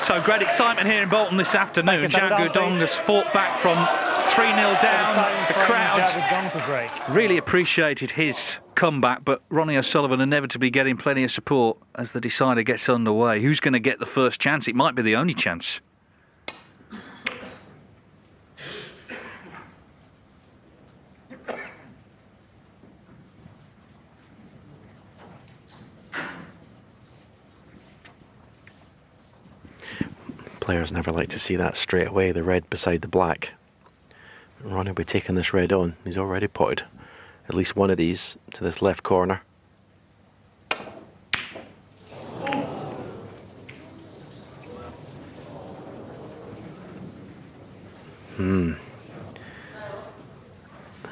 So great excitement here in Bolton this afternoon. Xiao Guodong has fought back from 3-0 down. The crowd really appreciated his comeback, but Ronnie O'Sullivan inevitably getting plenty of support as the decider gets underway. Who's going to get the first chance? It might be the only chance. Players never like to see that straight away, the red beside the black. Ronnie will be taking this red on. He's already potted at least one of these to this left corner.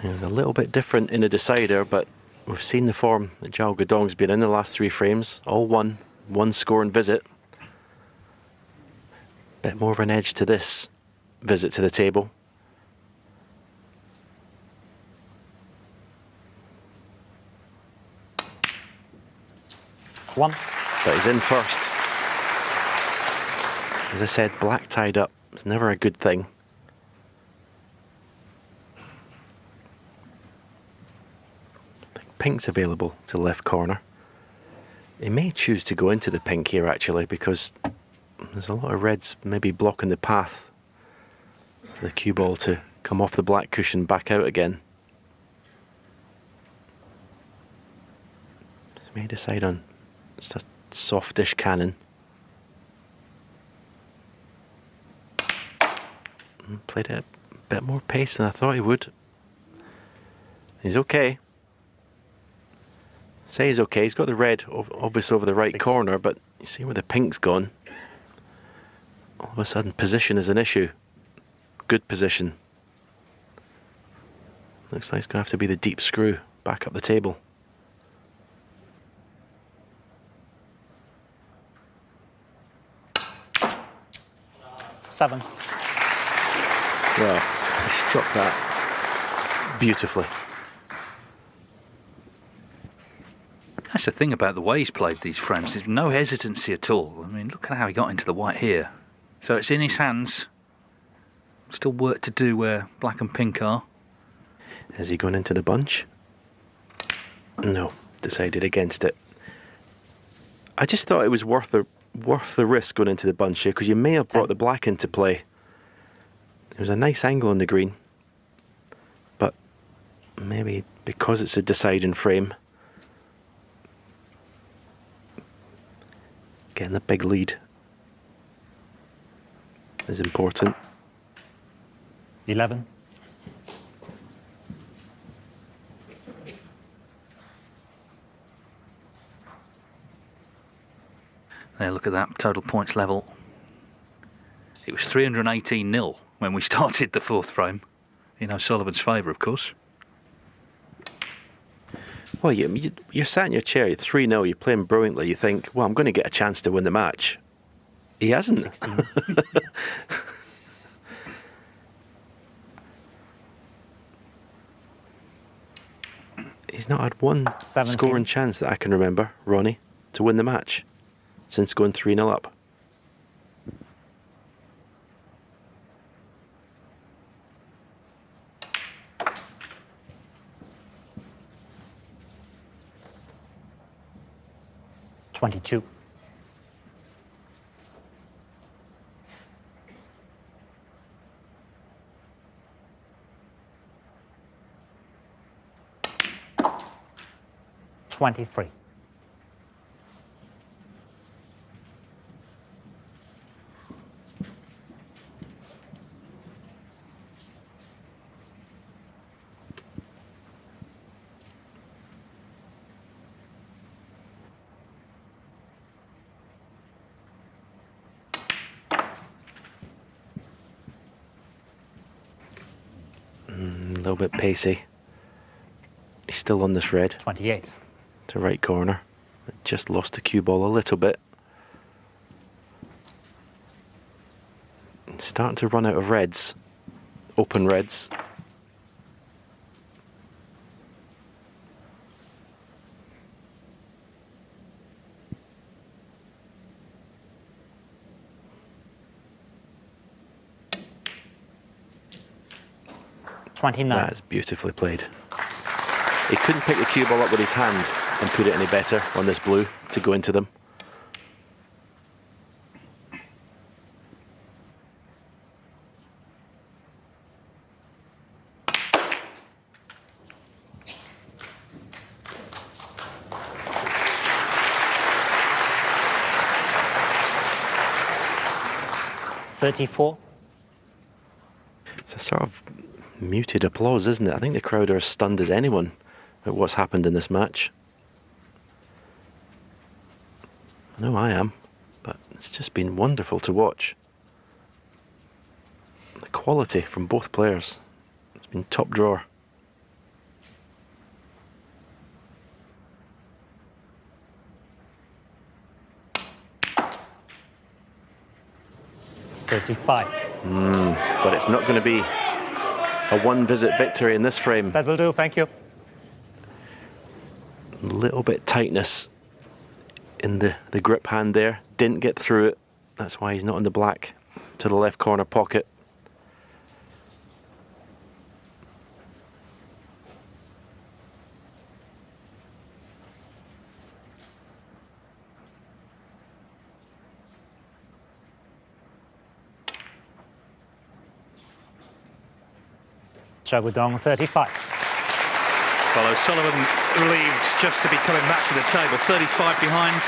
It's a little bit different in a decider, but we've seen the form that Xiao Guodong's been in the last 3 frames. All one score and visit. Bit more of an edge to this visit to the table. One. But he's in first. As I said, black tied up is never a good thing. I think pink's available to left corner. He may choose to go into the pink here actually, because there's a lot of reds maybe blocking the path for the cue ball to come off the black cushion back out again. So may decide on just a softish cannon. Played it a bit more pace than I thought he would. He's okay. Say he's okay. He's got the red obviously over the right corner, but you see where the pink's gone. All of a sudden, position is an issue. Good position. Looks like it's going to have to be the deep screw back up the table. Seven. Well, he struck that beautifully. That's the thing about the way he's played these frames. There's no hesitancy at all. I mean, look at how he got into the white here. So it's in his hands. Still work to do where black and pink are. Has he gone into the bunch? No, decided against it. I just thought it was worth the risk going into the bunch here, because you may have brought the black into play. There was a nice angle on the green, but maybe because it's a deciding frame, getting the big lead is important. 11. There, look at that total points level. It was 318-0 when we started the 4th frame, in O'Sullivan's favour, of course. Well, you're sat in your chair, you're 3-0, you're playing brilliantly, you think, well, I'm going to get a chance to win the match. He hasn't. 16. He's not had one 17. scoring chance that I can remember, Ronnie, to win the match since going 3-0 up. $22. $23. A little bit pacey. He's still on this red. 28. To right corner. Just lost the cue ball a little bit. Starting to run out of reds. Open reds. 29. That's beautifully played. He couldn't pick the cue ball up with his hand and put it any better on this blue to go into them. $34. It's a sort of muted applause, isn't it? I think the crowd are as stunned as anyone at what's happened in this match. I know I am, but it's just been wonderful to watch. The quality from both players, it's been top drawer. But it's not going to be a one-visit victory in this frame. That will do, thank you. A little bit tightness in the grip hand there. Didn't get through it. That's why he's not in the black to the left corner pocket. Xiao Guodong, 35. Well, O'Sullivan relieved just to be coming back to the table, 35 behind.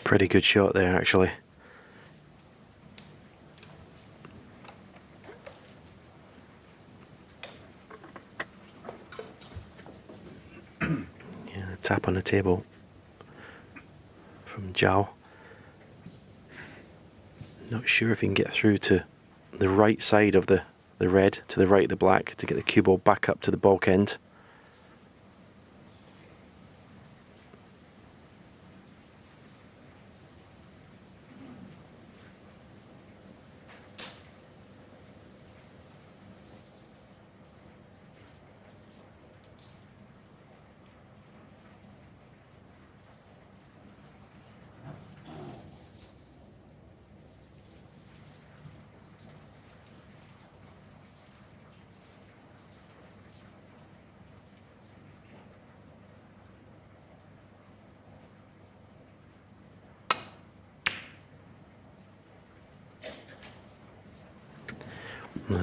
Pretty good shot there, actually. Yeah, a tap on the table from Xiao. Not sure if he can get through to the right side of the red, to the right of the black, to get the cue ball back up to the bulk end.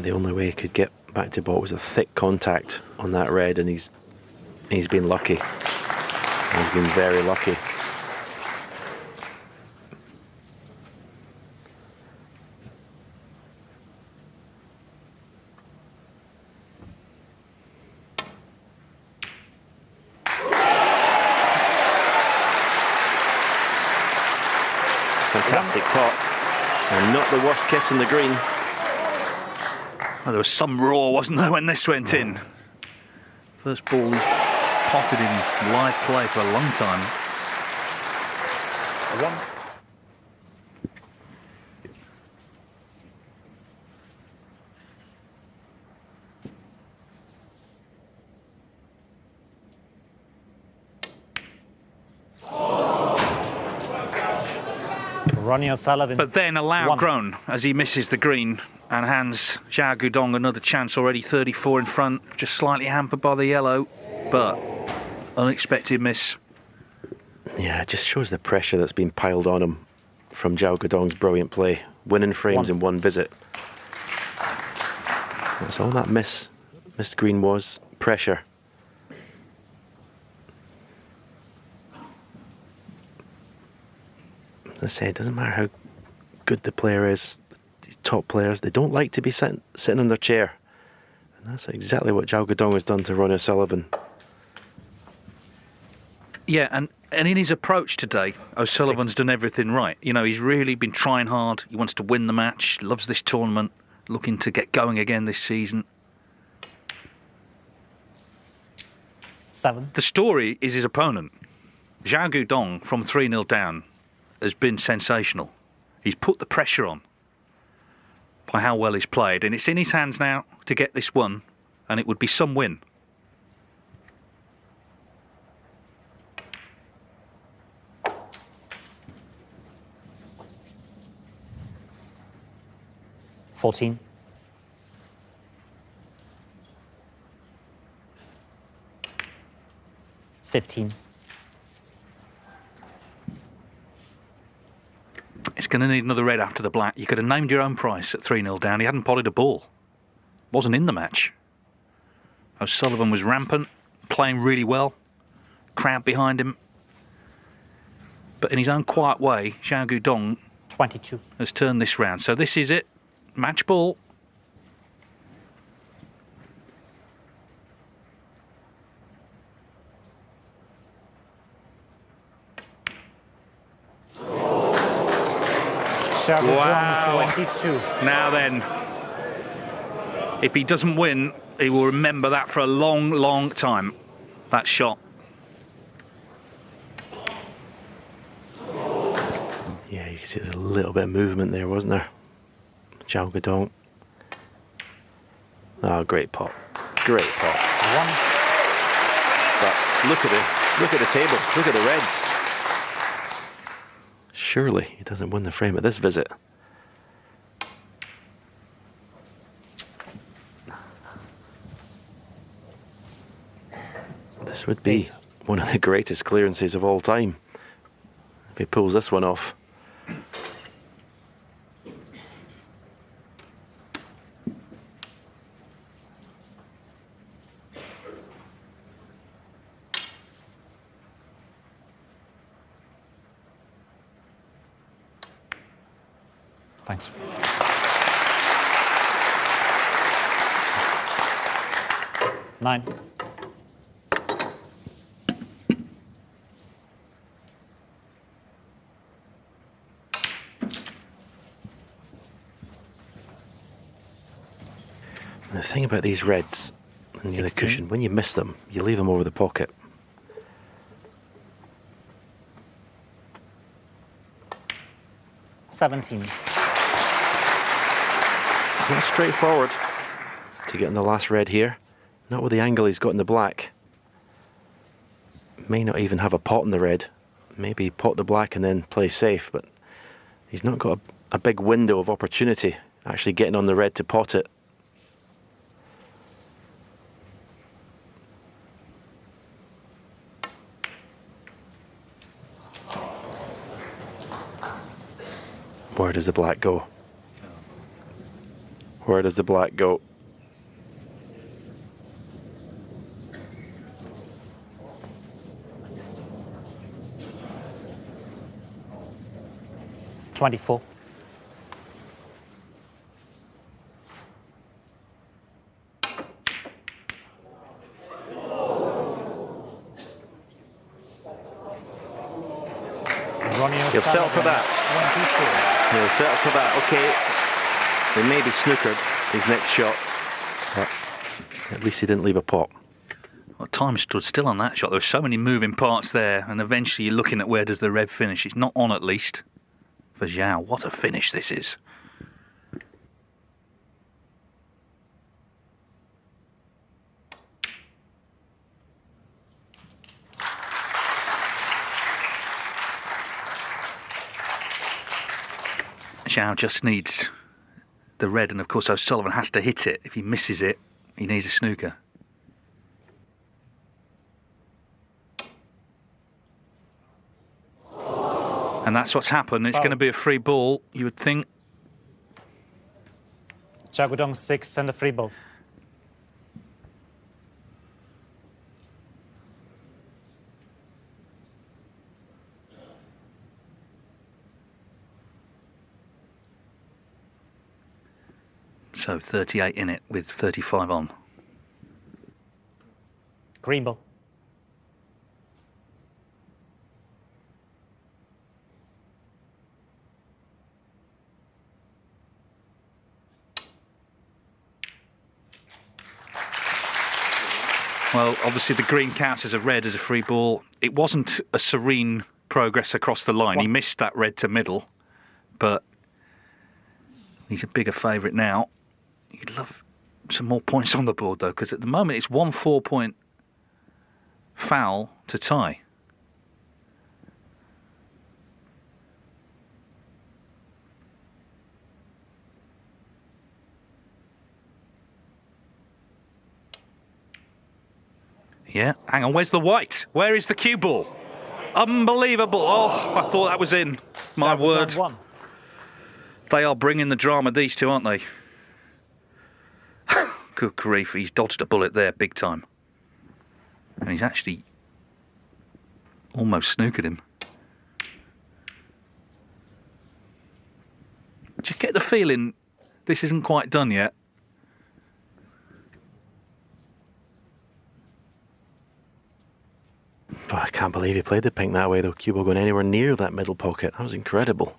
The only way he could get back to ball was a thick contact on that red, and he's been lucky. He's been very lucky. Fantastic pot, and not the worst kiss in the green. Well, there was some roar, wasn't there, when this went in? First ball potted in live play for a long time. Ronnie O'Sullivan. But then a loud groan as he misses the green and hands Xiao Guodong another chance, already 34 in front, just slightly hampered by the yellow, but unexpected miss. Yeah, it just shows the pressure that's been piled on him from Xiao Guodong's brilliant play. Winning frames in one visit. That's all that missed green was, pressure. As I say, it doesn't matter how good the player is, these top players, they don't like to be sitting in their chair. And that's exactly what Xiao Guodong has done to Ronnie O'Sullivan. Yeah, and in his approach today, O'Sullivan's done everything right. You know, he's really been trying hard. He wants to win the match, loves this tournament, looking to get going again this season. 7. The story is his opponent. Xiao Guodong, from 3-0 down, has been sensational. He's put the pressure on by how well he's played, and it's in his hands now to get this one, and it would be some win. $14. 15. It's going to need another red after the black. You could have named your own price at 3-0 down. He hadn't potted a ball. Wasn't in the match. O'Sullivan was rampant, playing really well. Crowd behind him. But in his own quiet way, Xiao Guodong 22. has turned this round. So this is it. Match ball. Xiao Guodong, Wow. 22. Now then, if he doesn't win, he will remember that for a long, long time. That shot. Yeah, you can see there's a little bit of movement there, wasn't there? Xiao Guodong. Oh, great pot. Great pot. 1. But look at the table. Look at the reds. Surely he doesn't win the frame at this visit. This would be 8. one of the greatest clearances of all time if he pulls this one off. Thanks. Nine. And the thing about these reds and the other 16. cushion, when you miss them, you leave them over the pocket. $17. Not straightforward to get in the last red here. Not with the angle he's got in the black. May not even have a pot in the red. Maybe pot the black and then play safe, but he's not got a big window of opportunity actually getting on the red to pot it. Where does the black go? Where does the black go? $24. Ronnie He'll settle for that. 24. He'll settle for that. Okay, he may be snookered his next shot, but at least he didn't leave a pot. Well, time stood still on that shot. There were so many moving parts there, and eventually you're looking at where does the red finish. It's not on, at least for Xiao. What a finish this is. Xiao just needs the red, and of course O'Sullivan has to hit it. If he misses it, he needs a snooker. And that's what's happened. It's Foul. going to be a free ball, you would think. Xiao Guodong 6 and a free ball. So 38 in it with 35 on. Green ball. Well, obviously the green counts as a red as a free ball. It wasn't a serene progress across the line. He missed that red to middle, but he's a bigger favourite now. You'd love some more points on the board, though, because at the moment it's 1 4-point foul to tie. Yeah, hang on, where's the white? Where is the cue ball? Unbelievable. Oh, I thought that was in. My word. They are bringing the drama, these two, aren't they? Good grief, he's dodged a bullet there, big time. And he's actually almost snookered him. Just get the feeling this isn't quite done yet. Oh, I can't believe he played the pink that way, though. Cue ball going anywhere near that middle pocket. That was incredible.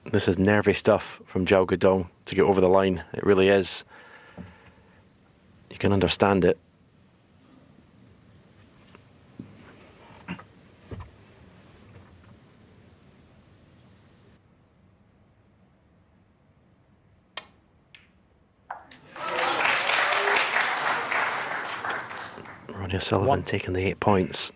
This is nervy stuff from Xiao Guodong to get over the line. It really is. You can understand it. Ronnie O'Sullivan taking the 8 points.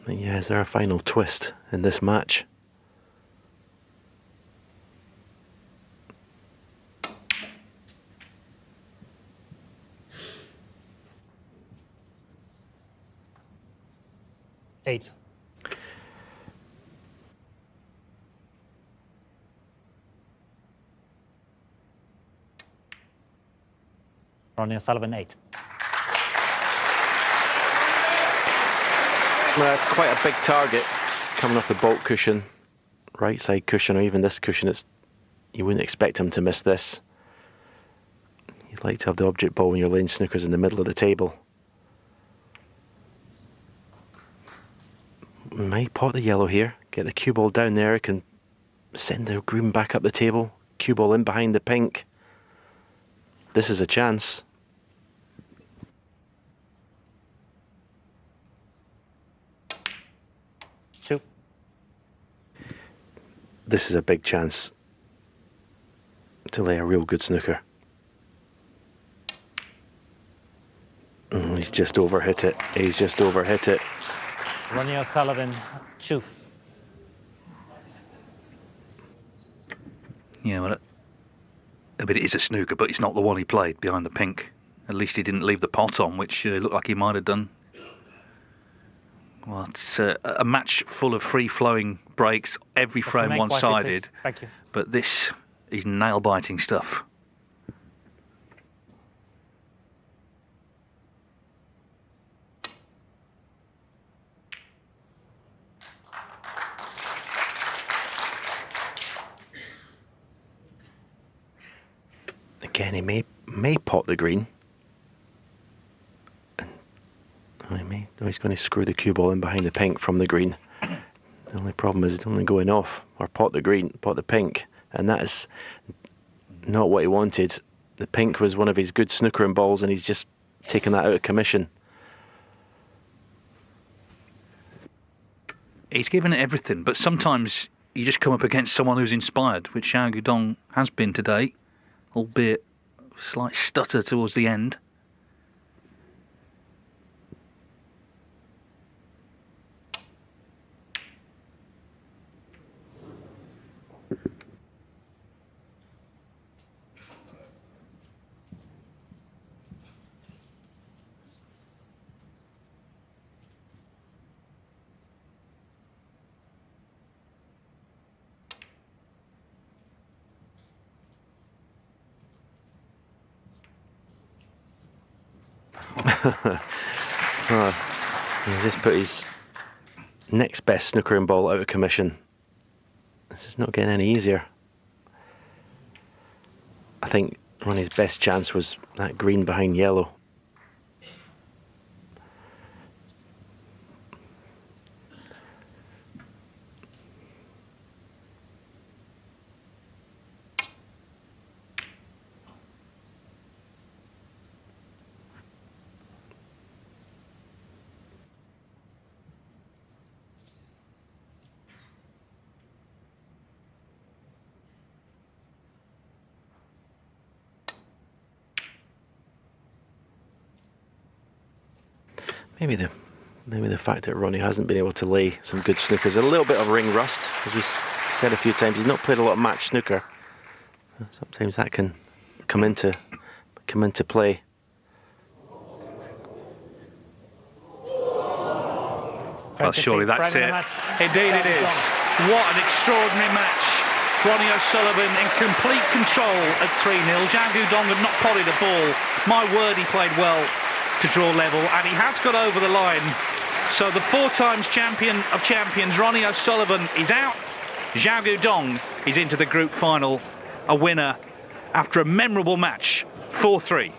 And yeah, is there a final twist in this match? Eight. Ronnie O'Sullivan, 8. Well, that's quite a big target coming off the baulk cushion, right side cushion, or even this cushion. You wouldn't expect him to miss this. You'd like to have the object ball when you're laying snookers in the middle of the table. We might pot the yellow here, get the cue ball down there, can send the green back up the table, cue ball in behind the pink. This is a chance. Two. This is a big chance to lay a real good snooker. He's just overhit it. He's just overhit it. Ronnie O'Sullivan, 2. Yeah, well, I mean, it is a snooker, but it's not the one he played behind the pink. At least he didn't leave the pot on, which looked like he might have done. Well, it's a match full of free-flowing breaks, every frame one-sided. Thank you. But this is nail-biting stuff. Again, he may pot the green. He's going to screw the cue ball in behind the pink from the green. The only problem is it's only going off, or pot the green, pot the pink, and that is not what he wanted. The pink was one of his good snookering balls, and he's just taken that out of commission. He's given it everything, but sometimes you just come up against someone who's inspired, which Xiao Guodong has been today, albeit a slight stutter towards the end. He's just put his next best snookering ball out of commission. This is not getting any easier. I think Ronnie's best chance was that green behind yellow. Maybe the fact that Ronnie hasn't been able to lay some good snookers, a little bit of ring rust, as we said a few times. He's not played a lot of match snooker. Sometimes that can come into play. Well, surely that's it. Indeed it is. What an extraordinary match. Ronnie O'Sullivan in complete control at 3-0. Xiao Guodong had not potted a ball. My word, he played well to draw level, and he has got over the line. So the 4 times champion of champions, Ronnie O'Sullivan, is out. Xiao Guodong is into the group final, a winner after a memorable match, 4-3.